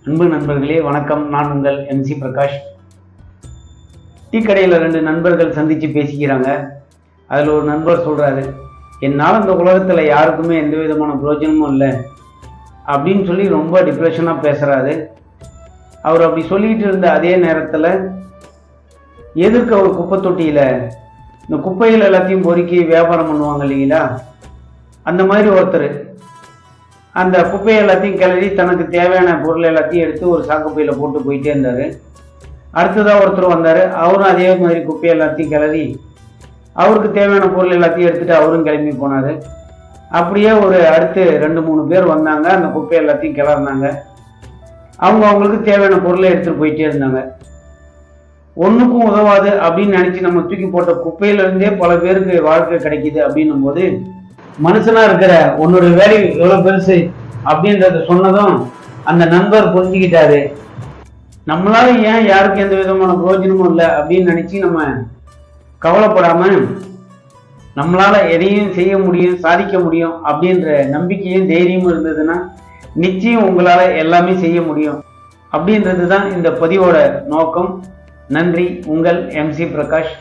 அன்பு நண்பர்களே வணக்கம். நான் உங்கள் MC பிரகாஷ். டீ கடையில் 2 நண்பர்கள் சந்தித்து பேசிக்கிறாங்க. அதில் ஒரு நண்பர் சொல்கிறாரு, என்னால் இந்த உலகத்தில் யாருக்குமே எந்த விதமான பிரயோஜனமும் இல்லை அப்படின்னு சொல்லி ரொம்ப டிப்ரெஷனாக பேசுகிறாரு. அவர் அப்படி சொல்லிக்கிட்டு இருந்த அதே நேரத்தில் எதிர்க்க ஒரு குப்பை தொட்டியில் இந்த குப்பைகள் எல்லாத்தையும் பொறுக்கி வியாபாரம் பண்ணுவாங்க இல்லைங்களா, அந்த மாதிரி ஒருத்தர் அந்த குப்பையை எல்லாத்தையும் கிளறி தனக்கு தேவையான பொருள் எல்லாத்தையும் எடுத்து ஒரு சாக்குப்பையில் போட்டு போயிட்டே இருந்தார். அடுத்ததாக ஒருத்தர் வந்தார். அவரும் அதே மாதிரி குப்பையை எல்லாத்தையும் கிளறி அவருக்கு தேவையான பொருள் எல்லாத்தையும் எடுத்துகிட்டு அவரும் கிளம்பி போனார். அப்படியே ஒரு அடுத்து 2-3 பேர் வந்தாங்க. அந்த குப்பை எல்லாத்தையும் கிளறினாங்க. அவங்களுக்கு தேவையான பொருளை எடுத்துகிட்டு போயிட்டே இருந்தாங்க. ஒன்றுக்கும் உதவாது அப்படின்னு நினச்சி நம்ம தூக்கி போட்ட குப்பையிலேருந்தே பல பேருக்கு வாழ்க்கை கிடைக்கிது அப்படின்னும் போது, மனுஷனாக இருக்கிற உன்னோட வேலை எவ்வளோ பெருசு அப்படின்றத சொன்னதும் அந்த நண்பர் புரிஞ்சுக்கிட்டாரு. நம்மளால ஏன் யாருக்கு எந்த விதமான பிரயோஜனமும் இல்லை அப்படின்னு நினச்சி நம்ம கவலைப்படாமல் நம்மளால் எதையும் செய்ய முடியும், சாதிக்க முடியும் அப்படின்ற நம்பிக்கையும் தைரியமும் இருந்ததுன்னா நிச்சயம் உங்களால் எல்லாமே செய்ய முடியும் அப்படின்றது தான் இந்த பதிவோட நோக்கம். நன்றி. உங்கள் MC பிரகாஷ்.